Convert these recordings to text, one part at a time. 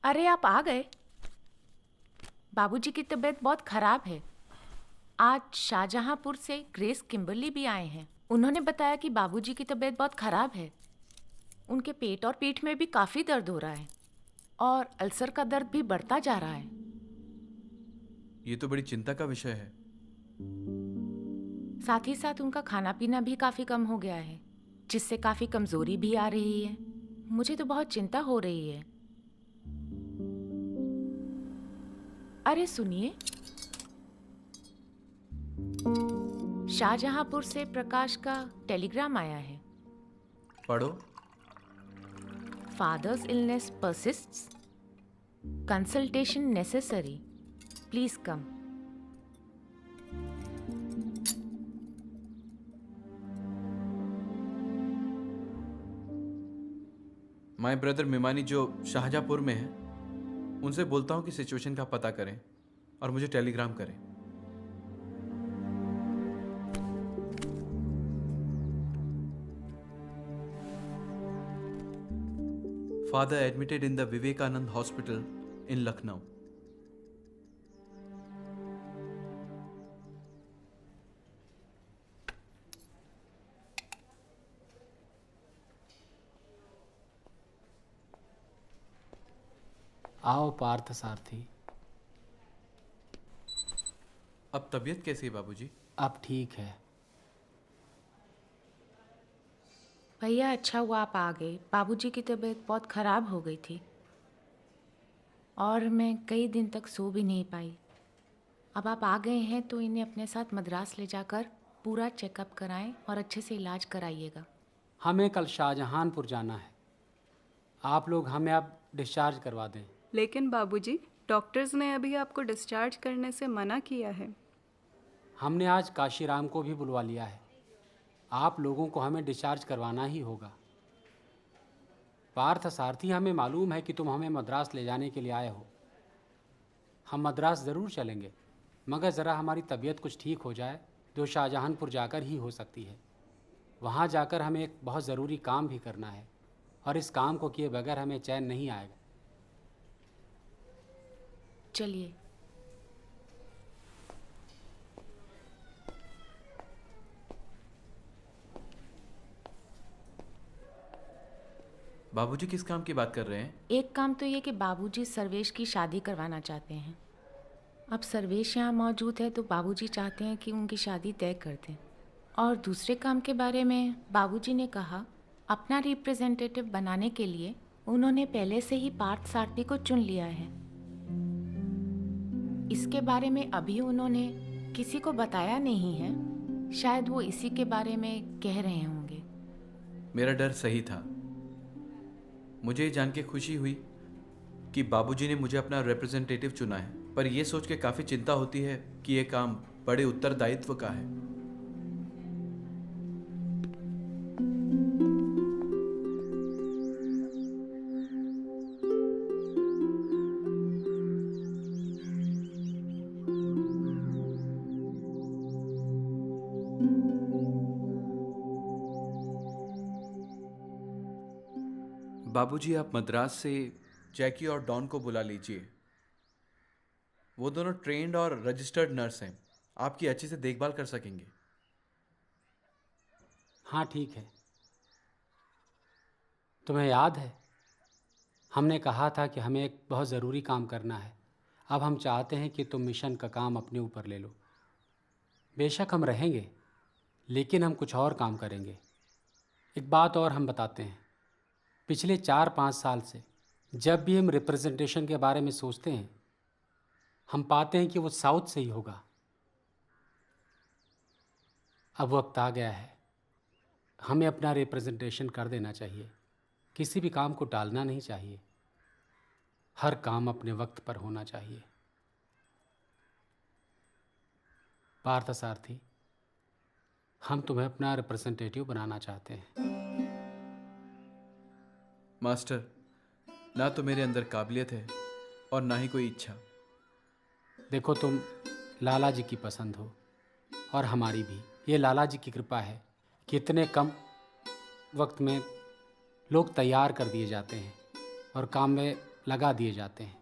अरे आप आ गए। बाबूजी की तबीयत बहुत खराब है। आज शाहजहांपुर से ग्रेस किम्बरली भी आए हैं। उन्होंने बताया कि बाबूजी की तबीयत बहुत खराब है। उनके पेट और पीठ में भी काफ़ी दर्द हो रहा है और अल्सर का दर्द भी बढ़ता जा रहा है। ये तो बड़ी चिंता का विषय है। साथ ही साथ उनका खाना पीना भी काफ़ी कम हो गया है, जिससे काफ़ी कमज़ोरी भी आ रही है। मुझे तो बहुत चिंता हो रही है। अरे सुनिए, शाहजहांपुर से प्रकाश का टेलीग्राम आया है। पढ़ो। Father's illness persists. Consultation necessary. Please come. My brother Mimani जो शाहजहाँपुर में है, उनसे बोलता हूँ कि सिचुएशन का पता करें और मुझे टेलीग्राम करें। Father admitted in the Vivekananda hospital in Lucknow. आओ पार्थ सारथी। अब तबीयत कैसी है बाबूजी? अब ठीक है। भैया अच्छा हुआ आप आ गए। बाबूजी की तबीयत बहुत ख़राब हो गई थी और मैं कई दिन तक सो भी नहीं पाई। अब आप आ गए हैं तो इन्हें अपने साथ मद्रास ले जाकर पूरा चेकअप कराएं और अच्छे से इलाज कराइएगा। हमें कल शाहजहांपुर जाना है। आप लोग हमें अब डिस्चार्ज करवा दें। लेकिन बाबूजी, डॉक्टर्स ने अभी आपको डिस्चार्ज करने से मना किया है। हमने आज काशीराम को भी बुलवा लिया है। आप लोगों को हमें डिस्चार्ज करवाना ही होगा। पार्थ सारथी, हमें मालूम है कि तुम हमें मद्रास ले जाने के लिए आए हो। हम मद्रास ज़रूर चलेंगे, मगर ज़रा हमारी तबीयत कुछ ठीक हो जाए जो शाहजहांपुर जाकर ही हो सकती है। वहाँ जाकर हमें एक बहुत ज़रूरी काम भी करना है और इस काम को किए बगैर हमें चैन नहीं आएगा। चलिए। बाबूजी किस काम की बात कर रहे हैं? एक काम तो ये कि बाबूजी सर्वेश की शादी करवाना चाहते हैं। अब सर्वेश यहाँ मौजूद है तो बाबूजी चाहते हैं कि उनकी शादी तय कर दें। और दूसरे काम के बारे में बाबूजी ने कहा, अपना रिप्रेजेंटेटिव बनाने के लिए उन्होंने पहले से ही पार्थ सारथी को चुन लिया है। इसके बारे में अभी उन्होंने किसी को बताया नहीं है। शायद वो इसी के बारे में कह रहे होंगे। मेरा डर सही था। मुझे ये जान के खुशी हुई कि बाबूजी ने मुझे अपना रिप्रेजेंटेटिव चुना है, पर यह सोच के काफ़ी चिंता होती है कि यह काम बड़े उत्तरदायित्व का है। बाबूजी, आप मद्रास से जैकी और डॉन को बुला लीजिए। वो दोनों ट्रेंड और रजिस्टर्ड नर्स हैं, आपकी अच्छे से देखभाल कर सकेंगे। हाँ ठीक है। तुम्हें याद है, हमने कहा था कि हमें एक बहुत ज़रूरी काम करना है। अब हम चाहते हैं कि तुम मिशन का काम अपने ऊपर ले लो। बेशक हम रहेंगे, लेकिन हम कुछ और काम करेंगे। एक बात और हम बताते हैं, पिछले 4-5 साल से जब भी हम रिप्रेजेंटेशन के बारे में सोचते हैं, हम पाते हैं कि वो साउथ से ही होगा। अब वक्त आ गया है, हमें अपना रिप्रेजेंटेशन कर देना चाहिए। किसी भी काम को टालना नहीं चाहिए। हर काम अपने वक्त पर होना चाहिए। पार्थ सारथी, हम तुम्हें अपना रिप्रेजेंटेटिव बनाना चाहते हैं। मास्टर, ना तो मेरे अंदर काबिलियत है और ना ही कोई इच्छा। देखो, तुम लाला जी की पसंद हो और हमारी भी। ये लाला जी की कृपा है कि इतने कम वक्त में लोग तैयार कर दिए जाते हैं और काम में लगा दिए जाते हैं।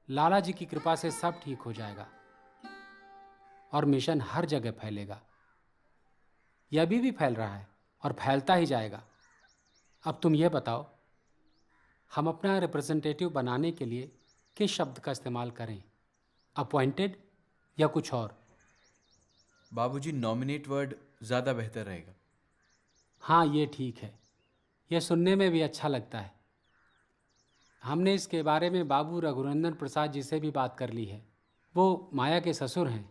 लाला जी की कृपा से सब ठीक हो जाएगा और मिशन हर जगह फैलेगा। यह अभी भी फैल रहा है और फैलता ही जाएगा। अब तुम ये बताओ, हम अपना रिप्रेजेंटेटिव बनाने के लिए किस शब्द का इस्तेमाल करें, अपॉइंटेड या कुछ और? बाबूजी, नॉमिनेट वर्ड ज़्यादा बेहतर रहेगा। हाँ, ये ठीक है, यह सुनने में भी अच्छा लगता है। हमने इसके बारे में बाबू रघुनंदन प्रसाद जी से भी बात कर ली है। वो माया के ससुर हैं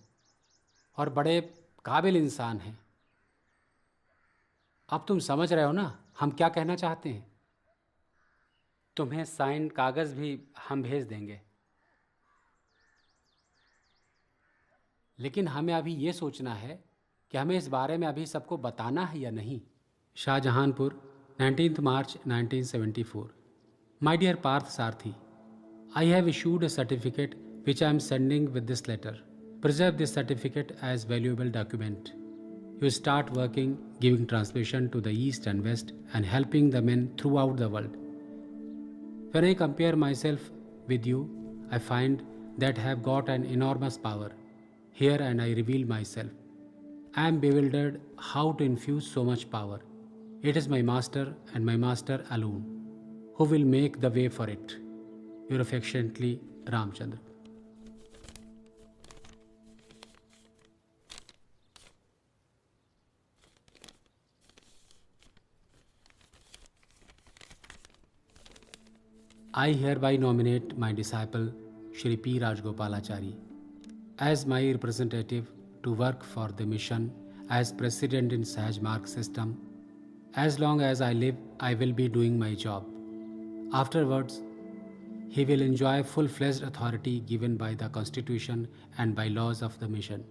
और बड़े काबिल इंसान हैं। अब तुम समझ रहे हो ना हम क्या कहना चाहते हैं। तुम्हें साइन कागज़ भी हम भेज देंगे, लेकिन हमें अभी ये सोचना है कि हमें इस बारे में अभी सबको बताना है या नहीं। शाहजहानपुर, 19 मार्च 1974। My dear Parth Sarthi, I have issued a certificate which I am sending with this letter. Preserve this certificate as valuable document. You start working, giving translation to the East and West and helping the men throughout the world. When I compare myself with you, I find that I have got an enormous power. Here and I reveal myself. I am bewildered how to infuse so much power. It is my master and my master alone who will make the way for it. Your affectionately, Ramchandra. I hereby nominate my disciple Shri P. Rajgopalachari as my representative to work for the mission as president in Sahaj Mark system. As long as I live, I will be doing my job. Afterwards, he will enjoy full-fledged authority given by the Constitution and by laws of the mission.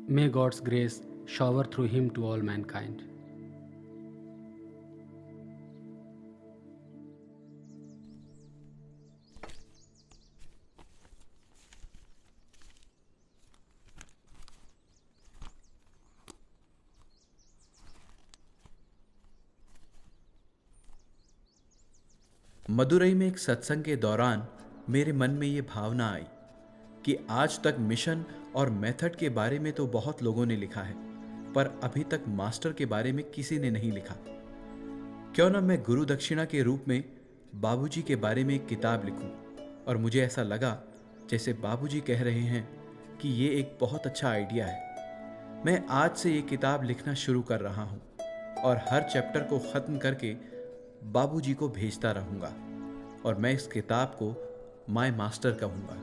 May God's grace shower through him to all mankind. Madurai में एक सत्संग के दौरान मेरे मन में ये भावना आई कि आज तक मिशन और मेथड के बारे में तो बहुत लोगों ने लिखा है, पर अभी तक मास्टर के बारे में किसी ने नहीं लिखा। क्यों ना मैं गुरु दक्षिणा के रूप में बाबूजी के बारे में एक किताब लिखूं। और मुझे ऐसा लगा जैसे बाबूजी कह रहे हैं कि ये एक बहुत अच्छा आइडिया है। मैं आज से ये किताब लिखना शुरू कर रहा हूँ और हर चैप्टर को ख़त्म करके बाबूजी को भेजता रहूँगा और मैं इस किताब को माय मास्टर कहूँगा।